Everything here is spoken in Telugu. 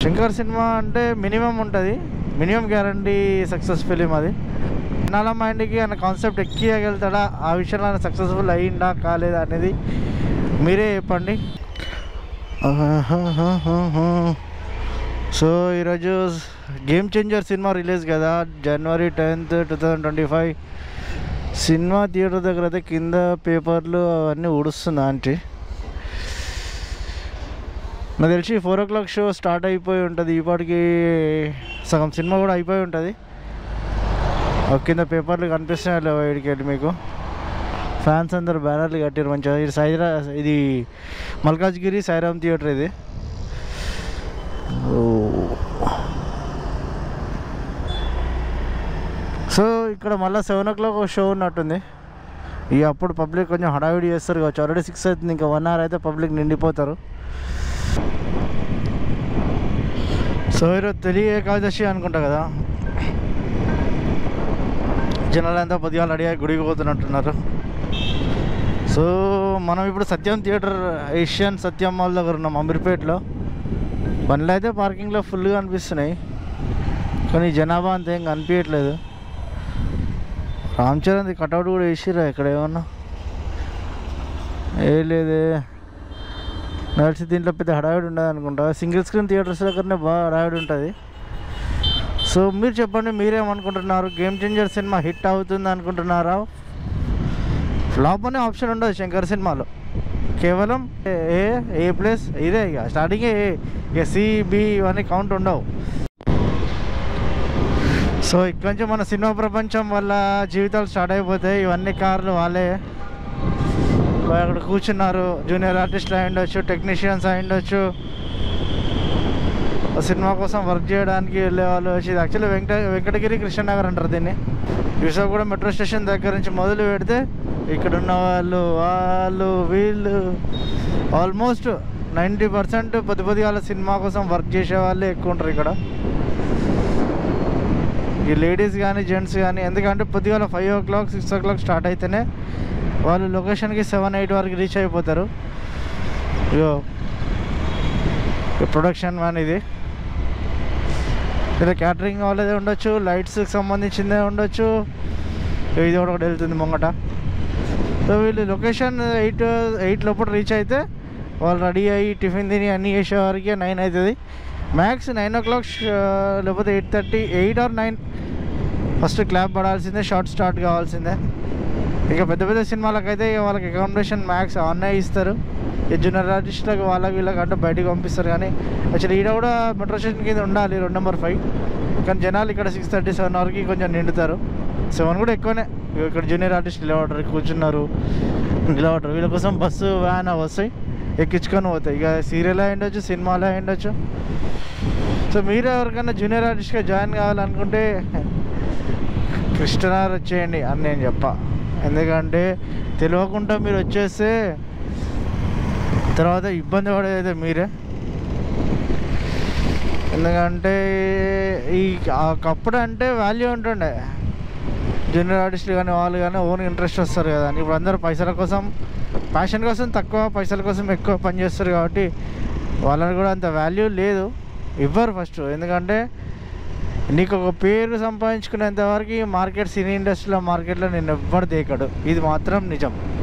శంకర్ సినిమా అంటే మినిమం ఉంటుంది, మినిమం గ్యారంటీ సక్సెస్ ఫిలిం అది. జనాల మైండ్కి అన్న కాన్సెప్ట్ ఎక్కియగలుగుతాడా, ఆ విషయంలో ఆయన సక్సెస్ఫుల్ అయ్యిందా కాలేదా అనేది మీరే చెప్పండి. సో ఈరోజు గేమ్ చేంజర్ సినిమా రిలీజ్ కదా, January 10th, 2025. సినిమా థియేటర్ దగ్గర అయితే కింద పేపర్లు అవన్నీ ఉడుస్తుంది ఆంటీ. నాకు తెలిసి 4 o'clock షో స్టార్ట్ అయిపోయి ఉంటుంది, ఇప్పటికి సగం సినిమా కూడా అయిపోయి ఉంటుంది. కింద పేపర్లు కనిపిస్తున్నాయి బయటికి వెళ్ళి మీకు. ఫ్యాన్స్ అందరు బ్యానర్లు కట్టారు మంచిగా. ఇది మల్కాజ్గిరి సాయిరామ్ థియేటర్ ఇది. సో ఇక్కడ మళ్ళీ 7 o'clock షో ఉన్నట్టుంది. ఇక అప్పుడు పబ్లిక్ కొంచెం హడావిడి చేస్తారు కావచ్చు. ఆల్రెడీ 6 అవుతుంది, ఇంకా 1 hour అయితే పబ్లిక్ నిండిపోతారు. సో ఈరోజు తొలి ఏకాదశి అనుకుంటా కదా, జనాలు అంతా పొద్దుగాల రెడీ అయ్యి గుడికి పోతున్నట్టున్నారు. సో మనం ఇప్పుడు సత్యం థియేటర్, ఏషియన్ సత్యం మాల్ దగ్గర ఉన్నాం అమీర్పేట్లో. బండ్లు అయితే పార్కింగ్లో ఫుల్గా అనిపిస్తున్నాయి, కానీ జనాభా అంత ఏం కనిపించట్లేదు. రామ్ చరణ్ కట్అవుట్ కూడా వేసిరా ఇక్కడ, ఏమన్నా ఏ లేదే. నడిచి దీంట్లో పెద్ద హడావిడి ఉండదు అనుకుంటా. సింగిల్ స్క్రీన్ థియేటర్స్ దగ్గరనే బాగా హడావిడి ఉంటుంది. సో మీరు చెప్పండి, మీరేమనుకుంటున్నారు? గేమ్ చేంజర్ సినిమా హిట్ అవుతుంది అనుకుంటున్నారా? ఫ్లాప్ అనే ఆప్షన్ ఉండదు శంకర్ సినిమాలో. కేవలం ఏ ప్లస్ ఇదే, ఇక స్టార్టింగే ఇక సిబి ఇవన్నీ కౌంట్ ఉండవు. సో ఇక్కడ నుంచి మన సినిమా ప్రపంచం వల్ల జీవితాలు స్టార్ట్ అయిపోతాయి. ఇవన్నీ కార్లు వాళ్ళే అక్కడ కూర్చున్నారు. జూనియర్ ఆర్టిస్టులు అయి ఉండొచ్చు, టెక్నీషియన్స్ అయి ఉండొచ్చు, సినిమా కోసం వర్క్ చేయడానికి వెళ్ళే వాళ్ళు వచ్చి. ఇది యాక్చువల్లీ వెంకటగిరి కృష్ణనగర్ అంటారు దీన్ని. కూడా మెట్రో స్టేషన్ దగ్గర నుంచి మొదలు పెడితే ఇక్కడ ఉన్న వాళ్ళు వీళ్ళు ఆల్మోస్ట్ 90% పొద్దుగాల సినిమా కోసం వర్క్ చేసే వాళ్ళే ఎక్కువ ఉంటారు ఇక్కడ. ఈ లేడీస్ కానీ జెంట్స్ కానీ, ఎందుకంటే పొద్దుగాల 5 o'clock 6 o'clock స్టార్ట్ అయితేనే వాళ్ళు లొకేషన్కి 7-8 వరకు రీచ్ అయిపోతారు. ఇగో ప్రొడక్షన్ మ్యాన్ ఇది. లేదా క్యాటరింగ్ వాళ్ళదే ఉండొచ్చు, లైట్స్కి సంబంధించిందే ఉండొచ్చు. ఇది ఒకటి వెళ్తుంది ముంగట. సో వీళ్ళు లొకేషన్ 8 లోపల రీచ్ అయితే వాళ్ళు రెడీ అయ్యి టిఫిన్ తిని అన్నీ చేసేవారికి 9 అవుతుంది. మ్యాక్స్ 9 o'clock, లేకపోతే 8:30, 8 or 9 ఫస్ట్ క్లాప్ పడాల్సిందే, షార్ట్ స్టార్ట్ కావాల్సిందే. ఇక పెద్ద పెద్ద సినిమాలకైతే వాళ్ళకి అకామిడేషన్ మ్యాక్స్ ఆన్నే ఇస్తారు. ఈ జూనియర్ ఆర్టిస్టులకు వీళ్ళకి అంటే బయటకు పంపిస్తారు. కానీ యాక్చువల్లీ ఈడ కూడా మెట్రో స్టేషన్ కింద ఉండాలి, రోడ్ నెంబర్ 5. కానీ జనాలు ఇక్కడ 6:30, 7 వరకు కొంచెం నిండుతారు. 7 కూడా ఎక్కువనే. ఇక్కడ జూనియర్ ఆర్టిస్ట్ నిలబడరు, కూర్చున్నారు, నిలబడరు. వీళ్ళ కోసం బస్సు వ్యాన్ వస్తాయి, ఎక్కించుకొని పోతాయి. ఇక సీరియల్ అయి ఉండొచ్చు, సినిమాలో అయి ఉండొచ్చు. సో మీరు ఎవరికైనా జూనియర్ ఆర్టిస్ట్గా జాయిన్ కావాలనుకుంటే కృష్ణనగర్ వచ్చేయండి అని నేను చెప్పా. ఎందుకంటే తెలియకుండా మీరు వచ్చేస్తే తర్వాత ఇబ్బంది పడేదైతే మీరే. ఎందుకంటే ఒకప్పుడు అంటే వాల్యూ ఉంటుండే, జూనియర్ ఆర్టిస్టులు కానీ వాళ్ళు కానీ ఓన్ ఇంట్రెస్ట్ వస్తారు కదా. ఇప్పుడు అందరూ పైసల కోసం, ప్యాషన్ కోసం తక్కువ, పైసల కోసం ఎక్కువ పని చేస్తారు. కాబట్టి వాళ్ళని కూడా అంత వాల్యూ లేదు, ఇవ్వరు ఫస్ట్. ఎందుకంటే నీకు ఒక పేరు సంపాదించుకునేంత వరకు మార్కెట్, సినీ ఇండస్ట్రీలో మార్కెట్లో నేను ఎవ్వరు దేకడు. ఇది మాత్రం నిజం.